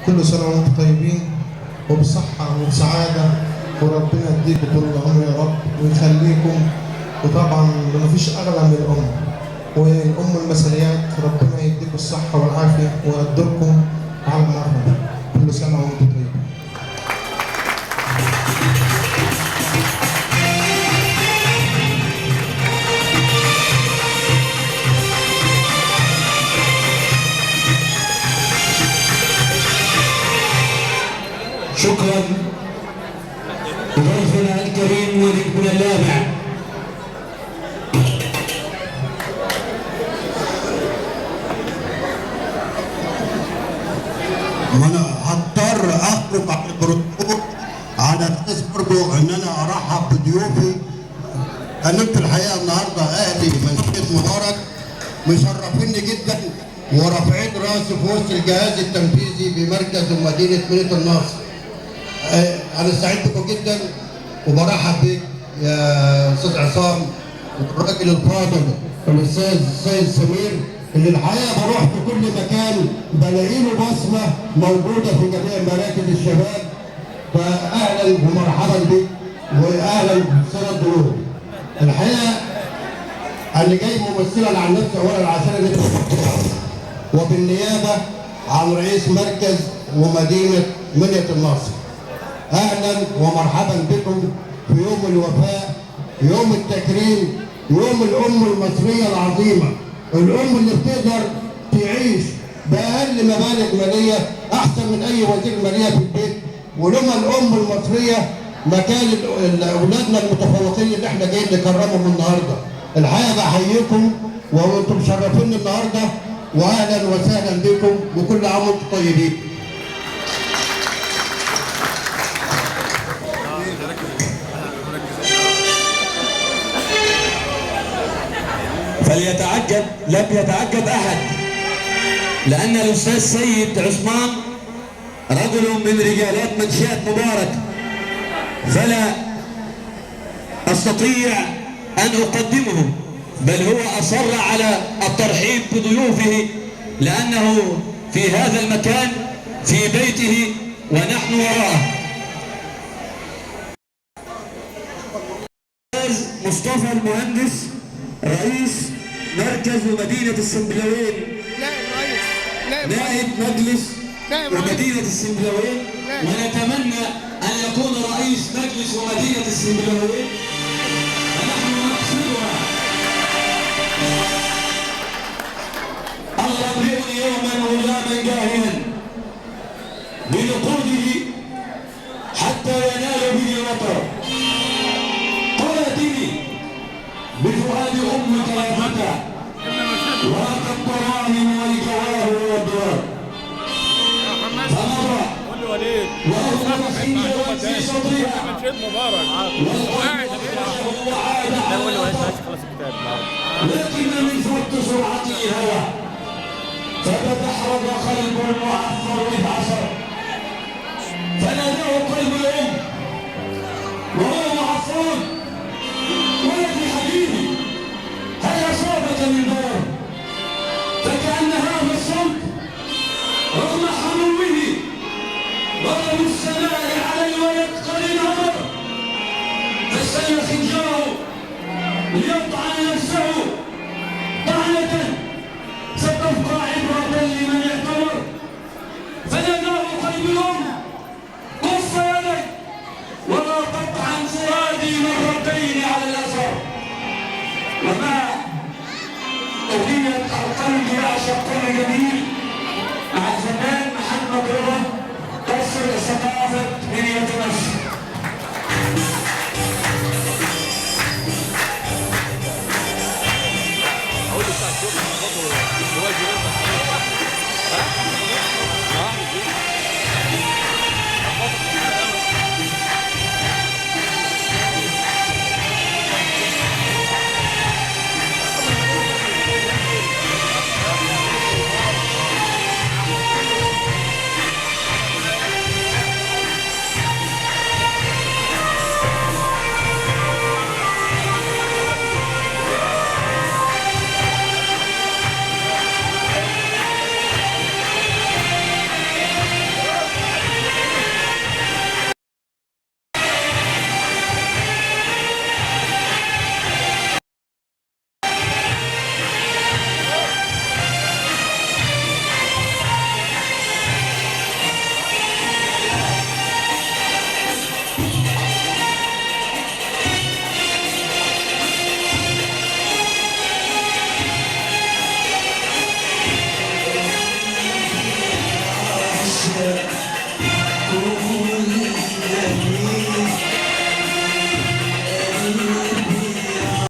كل سنة وانتم طيبين وبصحة وسعادة، وربنا يديكم طول العمر يا رب ويخليكم. وطبعا مفيش أغلى من الأم، والأم المثاليات ربنا يديكم الصحة والعافية ويقدركم على مرة. كل سنة وانتم طيبين. شكرا لضيفنا الكريم ونجمنا اللامع. وانا هضطر اخرج على البروتوكول على اساس برضه ان انا ارحب بضيوفي. قلبت الحقيقه النهارده اهلي منطقه مبارك مشرفيني جدا ورافعين راسي في وسط الجهاز التنفيذي بمركز ومدينه مدينه النصر. انا سعيد بكم جدا وبرحب بك يا استاذ عصام والراجل الفاضل الاستاذ السيد سمير اللي الحقيقه بروح في كل مكان بلاقي له بصمه موجوده في جميع مراكز الشباب. فاهلا ومرحبا بك واهلا بسنه الضيوف. الحقيقه انا جاي ممثلا عن نفسي اولا عشان وبالنيابه عن رئيس مركز ومدينه مدينه النصر. اهلا ومرحبا بكم في يوم الوفاء، يوم التكريم، يوم الام المصريه العظيمه، الام اللي بتقدر تعيش باقل مبالغ ماليه احسن من اي وزير ماليه في البيت. ولما الام المصريه مكان اولادنا المتفوقين اللي احنا جايين نكرمهم النهارده. الحقيقه بحييكم وانتم مشرفين النهارده واهلا وسهلا بكم وكل عام وانتم طيبين. فليتعجب لم يتعجب احد، لان الاستاذ سيد عثمان رجل من رجالات منشأة مبارك، فلا استطيع ان اقدمه، بل هو اصر على الترحيب بضيوفه لانه في هذا المكان في بيته ونحن وراءه. الاستاذ مصطفى المهندس رئيس مركز ومدينة السنبلاوين، نائب مجلس ومدينة السنبلاوين، ونتمنى أن يكون رئيس مجلس ومدينة السنبلاوين، ونحن نقصدها. الله امرئ يوما غلاما جاهلا بنقوده حتى ينال به الوطن. قاتلي بفؤاد امك يا فتى وراك الطراهم والجواهر والدوار. فمضى واغلق خنجرا في صدرها والقلب وعاد لكن من فوق سرعته الهوى فتدحرج قلب المعفر بالعصر فناداه قلب الام وهو معفر: ولدي حبيبي هل اصابك من دار؟ فكأن هذا الصوت رغم حموه ضرب السماء على الولد قد انهار، فاستل خنجره ليطعن نفسه طعنة ستبقى عبرة لمن اعتبر. فناداه قلب الام: كف يدك ولا تقطع فؤادي مرتين على الاثر. ومع أغنية القلب يعشق كل جميل